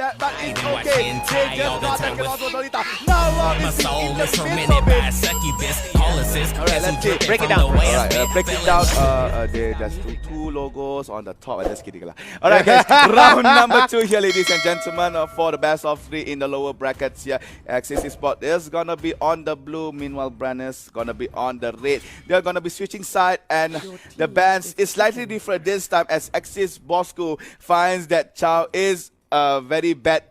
that, but it's okay. They just got that kill onto Lolita. Now Long is in the midst of it. Alright, let's see. Break it down. Alright, break it down. There's two logos on the top. I'm just kidding. Alright, guys. Round number 2 here, ladies and gentlemen, for the best of 3 in the lower brackets here. Axis Esport is gonna be on the blue. Meanwhile, Bren is gonna be on the red. They're gonna be switching side, and the bands is slightly different this time as Axis Bosco finds that Chow is a very bad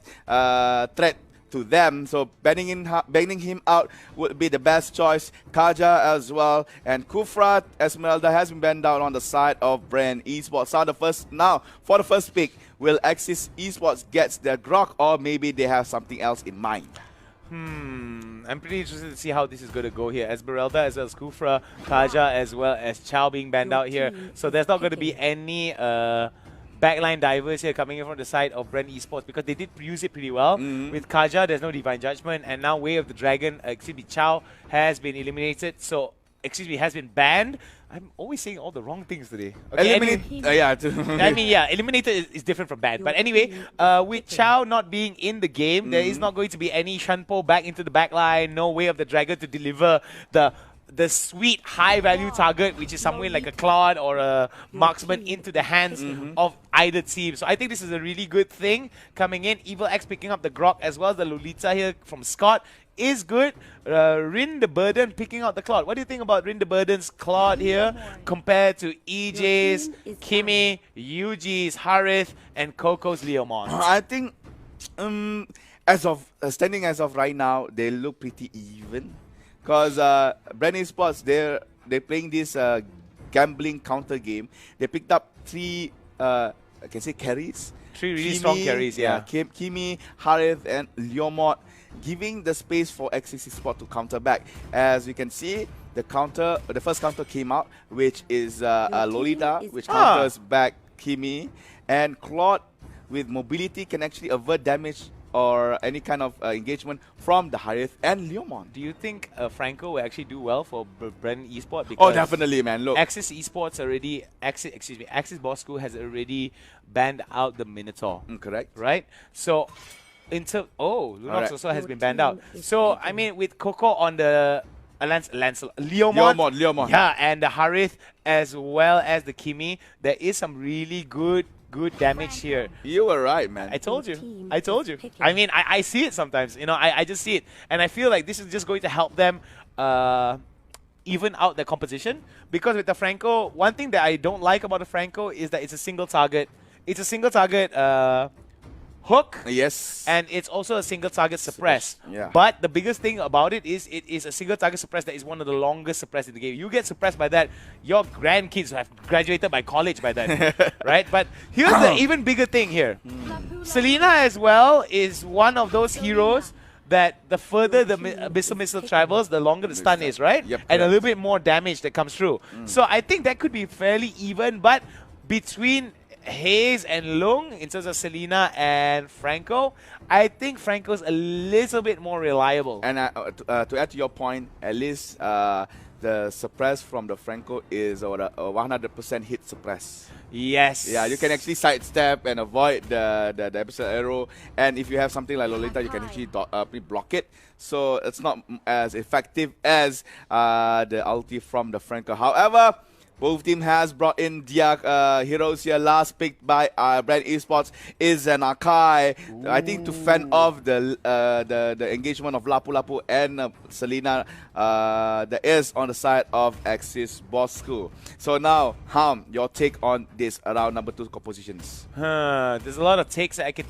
threat to them, so banning him out would be the best choice. Kaja as well, and Kufra Esmeralda has been banned out on the side of Bren Esports. Now for the first pick, will Axis Esports gets their grok, or maybe they have something else in mind? I'm pretty interested to see how this is going to go here. Esmeralda as well as Kufra, Kaja as well as Chow being banned out here. So there's not going to be any backline divers here coming in from the side of Bren Esports, because they did use it pretty well. With Kaja, there's no Divine Judgment, and now Way of the Dragon, Chow has been eliminated. So, has been banned. I'm always saying all the wrong things today. Okay, eliminated is different from banned. But anyway, with Chow not being in the game, there is not going to be any Shanpo back into the backline, no Way of the Dragon to deliver the sweet high-value target, which is somewhere like a Claude or a Marksman, into the hands of either team. So I think this is a really good thing coming in. Evil X picking up the grok as well as the Lolita here from Scott is good. Rin the Burden picking out the Claude. What do you think about Rin the Burden's Claude here compared to EJ's, Kimi, Yuji's, Harith, and Coco's Leomon? I think as of standing as of right now, they look pretty even. Because Bren Esports, they're playing this gambling counter game. They picked up 3, I can say, carries. 3 really strong carries, yeah. Kimi, Harith, and Leomot, giving the space for Axis Esport to counter back. As you can see, the first counter came out, which is Lolita, which counters back Kimi, and Claude with mobility can actually avert damage or any kind of engagement from the Harith and Leomon. Do you think Franco will actually do well for Bren Esports? Oh, definitely, man. Look, Axis Esports Axis Bosco has already banned out the Minotaur. Correct. Right? So, Lunox also has been banned out. So, I mean, with Coco on the Leomon. Yeah, and the Harith as well as the Kimi, there is some really good damage here. You were right, man. I told you. I mean, I see it sometimes. You know, I just see it. And I feel like this is just going to help them even out their composition. Because with the Franco, one thing that I don't like about the Franco is that it's a single target. It's a single target hook. Yes. And it's also a single target suppress. Yeah. But the biggest thing about it is a single target suppress that is one of the longest suppress in the game. You get suppressed by that, your grandkids have graduated by college by then. Right? But here's the even bigger thing here. Selena as well is one of those heroes that the further the Abyssal Missile travels, the longer the stun is, right? Yep, and a little bit more damage that comes through. So I think that could be fairly even, but between Hayes and Lung, in terms of Selena and Franco, I think Franco's a little bit more reliable. And to add to your point, at least the suppress from the Franco is a 100% hit suppress. Yes. Yeah, you can actually sidestep and avoid the episode arrow. And if you have something like Lolita, you can actually block it. So it's not as effective as the ulti from the Franco. However, both team has brought in their heroes here. Last picked by Bren Esports is an Akai. I think to fend off the engagement of Lapu Lapu and Selena that is on the side of Axis Bosco. So now, Ham, your take on this round number 2 compositions? There's a lot of takes I can.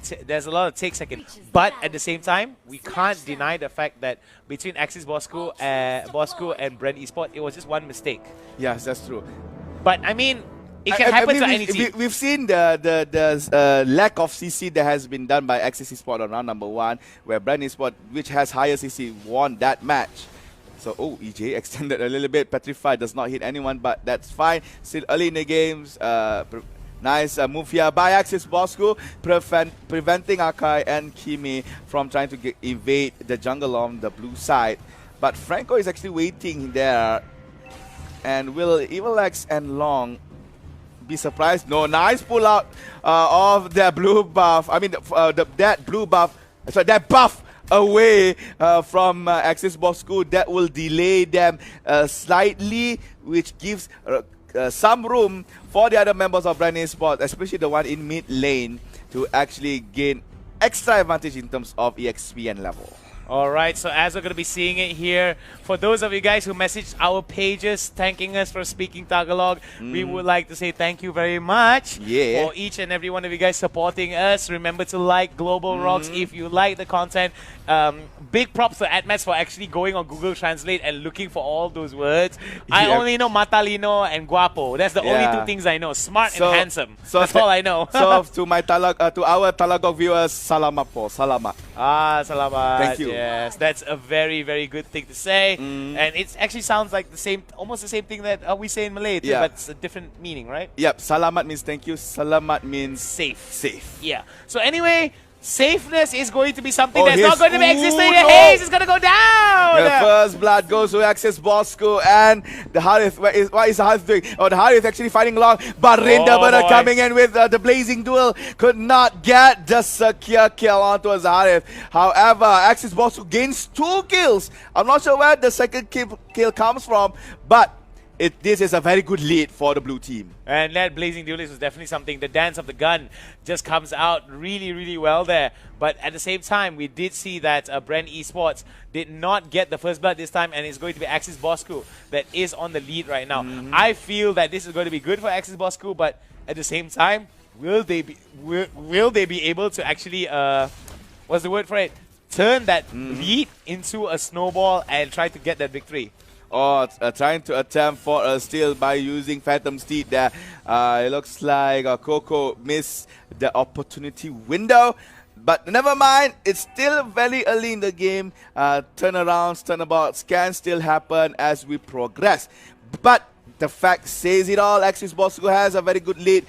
But at the same time, we can't deny the fact that between Axis Bosco and Bren Esports, it was just one mistake. Yes, that's true. But I mean, it can happen to any team. We've seen the lack of CC that has been done by Axis Esport on round number 1, where Bren Esport, which has higher CC, won that match. So, EJ extended a little bit. Petrified does not hit anyone, but that's fine. Still early in the games. Nice move here by Axis Bosco, preventing Akai and Kimi from trying to evade the jungle on the blue side. But Franco is actually waiting there. And will Evil X and Long be surprised. No, nice pull out of their blue buff. I mean, that blue buff, sorry, that buff away from Axis Bosco. That will delay them slightly, which gives some room for the other members of Bren Esport, especially the one in mid lane, to actually gain extra advantage in terms of EXP and level. Alright, so as we're going to be seeing it here, for those of you guys who messaged our pages thanking us for speaking Tagalog, we would like to say thank you very much for each and every one of you guys supporting us. Remember to like Global Rocks if you like the content. Big props to AdMats for actually going on Google Translate and looking for all those words. I only know matalino and guapo. That's the only two things I know. Smart and handsome. So that's all I know. So to my to our Talagog viewers, salamat po, salamat. Salamat. Thank you. Yes, that's a very, very good thing to say. And it actually sounds like the same, almost the same thing that we say in Malay too, but it's a different meaning, right? Yep, salamat means thank you, salamat means safe. Safe. Yeah. So anyway, safeness is going to be something that's here's- not going to be existing. no. Haze is going to go down. The first blood goes to Axis Bosco, and the Harith, what is the Harith doing? Oh, the Harith actually fighting along, but Rindaber coming in with the blazing duel, could not get the secure kill onto Harith. However, Axis Bosco gains 2 kills. I'm not sure where the second kill comes from, but this is a very good lead for the blue team. And that blazing duelist was definitely something. The dance of the gun just comes out really, really well there. But at the same time, we did see that Bren Esports did not get the first blood this time, and it's going to be Axis Bosco that is on the lead right now. I feel that this is going to be good for Axis Bosco, but at the same time, will they be able to actually what's the word for it? Turn that lead into a snowball and try to get that victory? Or trying to attempt for a steal by using Phantom Steed there. It looks like Coco missed the opportunity window. But never mind, it's still very early in the game. Turnarounds, turnabouts can still happen as we progress. But the fact says it all. Axis Bosco has a very good lead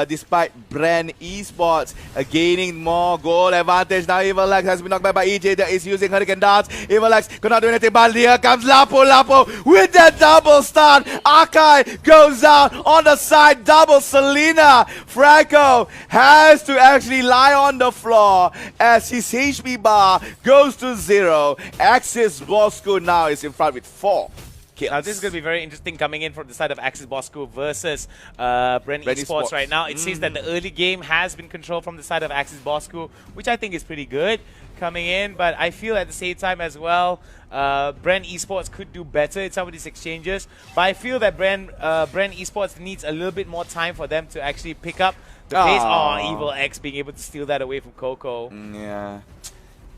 despite Bren Esports gaining more goal advantage. Now Evil-X has been knocked back by EJ that is using Hurricane Darts. Evil-X could not do anything, but here comes Lapo with that double stun. Akai goes out on the side, double Selena. Franco has to actually lie on the floor as his HP bar goes to 0. Axis Bosco now is in front with 4. Now this is going to be very interesting coming in from the side of Axis Bosco versus Bren Esports right now. It seems that the early game has been controlled from the side of Axis Bosco, which I think is pretty good coming in. But I feel at the same time as well, Bren Esports could do better in some of these exchanges. But I feel that Bren Esports needs a little bit more time for them to actually pick up the pace. Oh, Evil-X being able to steal that away from Coco. Yeah.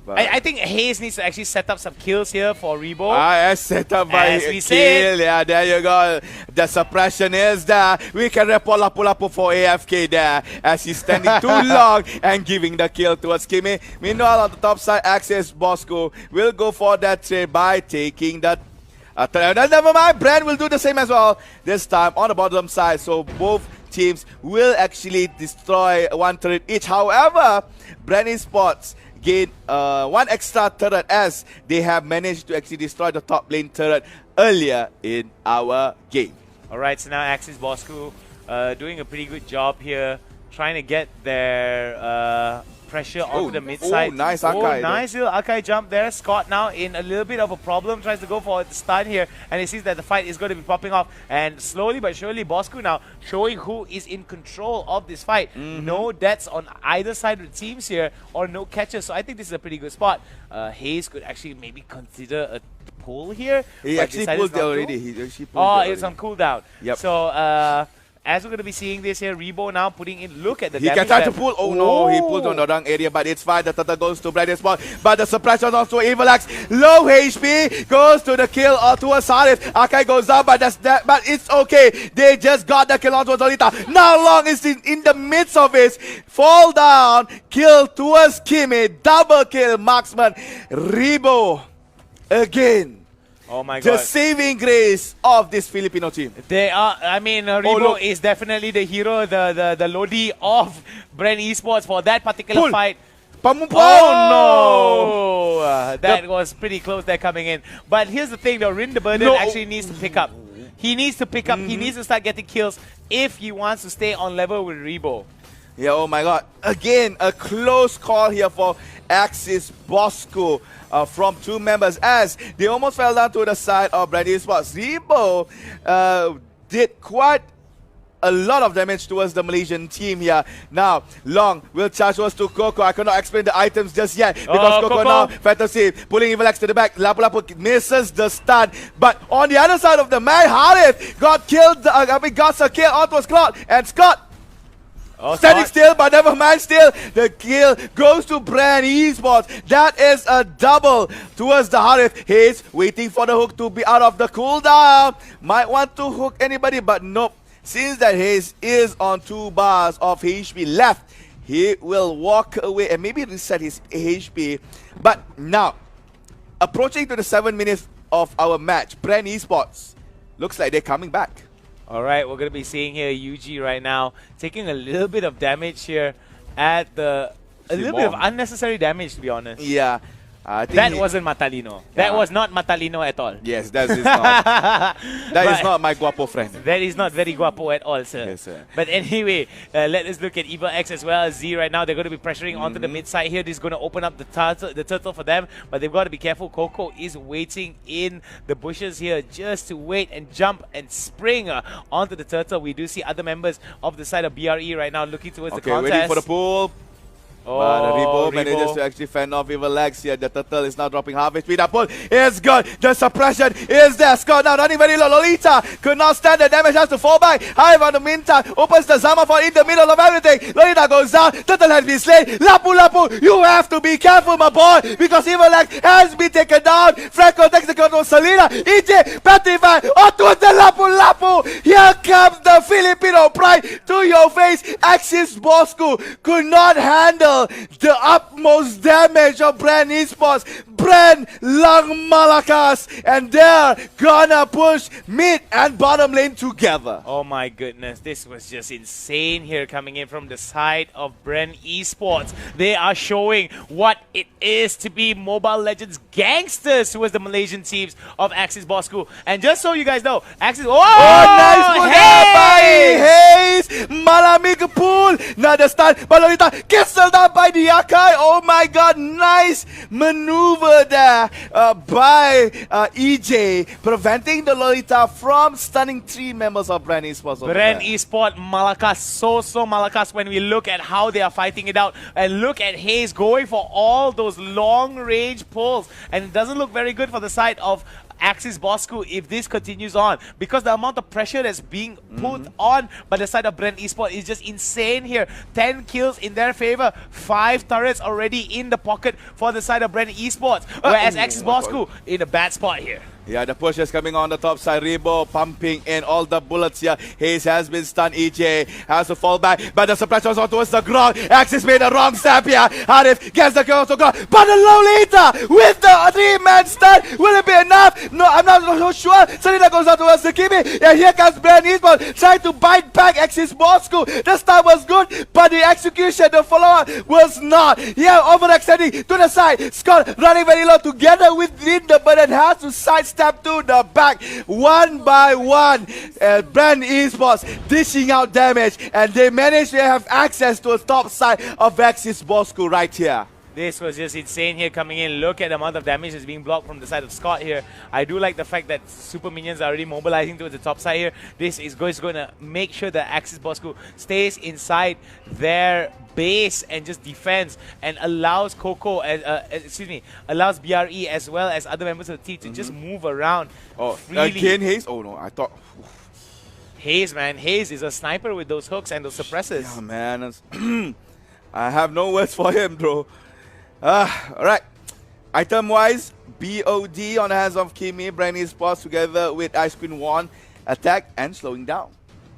I think Hayes needs to actually set up some kills here for Rebo. Set up by As we Kill. said. Yeah, there you go. The suppression is there. We can report Lapu for AFK there as he's standing too long and giving the kill towards Kimi. Meanwhile, on the top side, Axis Bosco will go for that trade by taking that. Never mind, Bren will do the same as well. This time on the bottom side. So both teams will actually destroy 1 turret each. However, Bren Esports gain 1 extra turret as they have managed to actually destroy the top lane turret earlier in our game. Alright, so now Axis Bosco doing a pretty good job here, trying to get their pressure onto the mid side. Nice Akai. Nice little Akai jump there. Scott now in a little bit of a problem, tries to go for the stun here, and he sees that the fight is going to be popping off. And slowly but surely, Bosco now showing who is in control of this fight. No deaths on either side of the teams here, or no catches. So I think this is a pretty good spot. Hayes could actually maybe consider a pull here. He actually pulled it already. He actually pulled Oh, it it's on cooldown. Yep. So as we're going to be seeing this here, Rebo now putting in, look at the He damage can try to there. pull. Oh no, he pulled on the wrong area, but it's fine. The turtle goes to Bren Esport, but the suppression also Evil-X. Low HP goes to the kill towards Sarif. Akai goes down, but but it's okay. They just got the kill onto Zolita. Now Long is in the midst of it. Fall down, kill towards Kimi. Double kill, marksman. Rebo again. Oh my The god. saving grace of this Filipino team. They are, I mean, Rebo look. is definitely the hero, the Lodi of Bren Esports for that particular Pull. fight. Oh no! That was pretty close there coming in. But here's the thing though, Rindaber actually needs to pick up. He needs to pick up. He needs to start getting kills if he wants to stay on level with Rebo. Yeah, oh my god. Again, a close call here for Axis Bosco from two members as they almost fell down to the side of Bren Esports. Rebo did quite a lot of damage towards the Malaysian team here. Now, Long will charge towards to Coco. I cannot explain the items just yet because Coco now, Fantasy, pulling Evil X to the back. Lapu Lapu misses the stun. But on the other side of the map, Harith got killed, got a kill onto Scott. And Scott standing still, but never mind, still the kill goes to Bren Esports. That is a double towards the Harith. He's waiting for the hook to be out of the cooldown. Might want to hook anybody, but nope. Since that Hayes is on 2 bars of HP left, he will walk away and maybe reset his HP. But now, approaching to the 7 minutes of our match, Bren Esports looks like they're coming back. Alright, we're going to be seeing here UG right now taking a little bit of damage here at the... A little bit of unnecessary damage, to be honest. Yeah. I think that wasn't Matalino. That was not Matalino at all. Yes, that is not. That is not my guapo friend. That is not very guapo at all, sir. Yes, sir. But anyway, let us look at Evil X as well as Z right now. They're going to be pressuring onto the mid side here. This is going to open up the turtle for them, but they've got to be careful. Coco is waiting in the bushes here just to wait and jump and spring onto the turtle. We do see other members of the side of BRE right now looking towards the contest. Waiting for the pool. But Rebo manages to actually fend off Evil X here. The turtle is now dropping half HP. That pull is good. The suppression is there. Scott now running very low. Lolita could not stand the damage, has to fall back. Hive on the meantime opens the Zama for in the middle of everything. Lolita goes down. Turtle has been slain. Lapu Lapu, you have to be careful, my boy, because Evil X has been taken down. Franco takes the control. Selena, EJ, petrified. Onto the Lapu Lapu. Here comes the Filipino pride to your face. Axis Bosco could not handle the utmost damage of Bren Esports. Bren Lang Malakas, and they're gonna push mid and bottom lane together. Oh my goodness, this was just insane here coming in from the side of Bren Esports. They are showing what it is to be Mobile Legends gangsters towards the Malaysian teams of Axis Bosco. And just so you guys know, Axis... Oh, nice pull there by Hayes! Malamig pull! Now the stun, Balolita cancelled out by the Akai. Oh my god, nice maneuver there by EJ, preventing the Lolita from stunning 3 members of Bren Esports. Bren Esport Malakas, so Malakas when we look at how they are fighting it out. And look at Hayes going for all those long range pulls. And it doesn't look very good for the side of Axis Bosco if this continues on, because the amount of pressure that's being put on by the side of Bren Esport is just insane here. 10 kills in their favor, 5 turrets already in the pocket for the side of Bren Esports, whereas Axis Bosco in a bad spot here. Yeah, the push is coming on the top side. Rebo pumping in all the bullets here. Hayes has been stunned. EJ has to fall back, but the supply goes on towards the ground. Axis made the wrong step here. Harith gets the kill to ground, but the Lolita with the 3-man stun. Will it be enough? No, I'm not so sure. Selena goes out towards the Kimi. And here comes Bren Esports trying to bite back Axis Bosco. The start was good, but the execution, the follow-up was not. Yeah, overextending to the side. Scott running very low together with Linda, but it has to sidestep to the back one by one. Bren Esports dishing out damage, and they managed to have access to the top side of Axis Bosco right here. This was just insane here coming in. Look at the amount of damage that's being blocked from the side of Scott here. I do like the fact that super minions are already mobilizing towards the top side here. This is going to make sure that Axis Bosco stays inside their base and just defends and allows Coco, allows BRE as well as other members of the team to just move around freely. Again Hayes? Oh no, I thought... Hayes, man. Hayes is a sniper with those hooks and those suppressors. Yeah, man. I have no words for him, bro. Alright. Item-wise, BOD on the hands of Kimi, Bren Esports together with Ice Queen 1, attack and slowing down.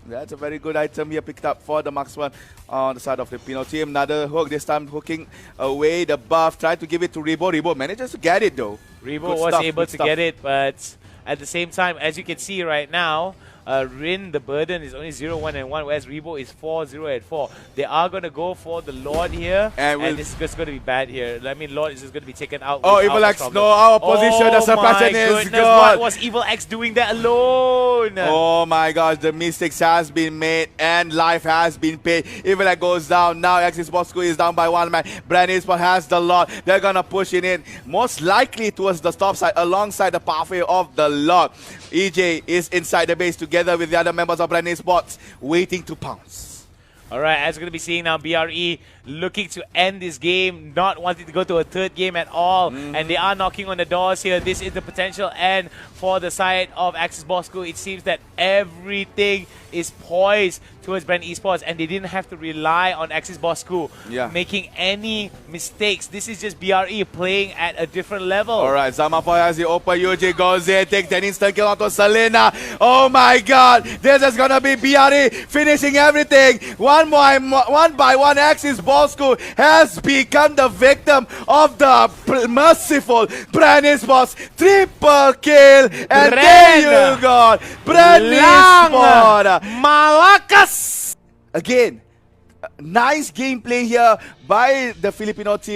That's a very good item here picked up for the Marksman on the side of the Filipino team. Another hook, this time hooking away the buff. Tried to give it to Rebo. Rebo manages to get it though. Rebo was able to get it, but at the same time, as you can see right now, Rin, the burden is only 0-1 and 1, whereas Rebo is 4-0 and 4. They are going to go for the Lord here, and this is just going to be bad here. I mean, Lord is just going to be taken out. Oh, Evil X, no, our position, the suppression is good. What was Evil X doing that alone? Oh my gosh, the mistakes has been made and life has been paid. Evil X goes down. Now Esport School is down by 1 man. Bren Esport has the Lord. They're gonna push it in, most likely towards the top side alongside the pathway of the Lord. EJ is inside the base together with the other members of Bren Esports, waiting to pounce. Alright, as we're going to be seeing now, BRE looking to end this game, not wanting to go to a third game at all. And they are knocking on the doors here. This is the potential end for the side of Axis Bosco. It seems that everything is poised towards Bren Esports, and they didn't have to rely on Axis Bosco making any mistakes. This is just BRE playing at a different level. Alright, Zamafoy has the open. UJ goes in, takes an instant kill onto Selena. Oh my god, this is gonna be BRE finishing everything. One by one, Axis Bosco has become the victim of the merciful Bren Esports. Triple kill, and there you go. Bren Esports. Malakas! Again, nice gameplay here by the Filipino team.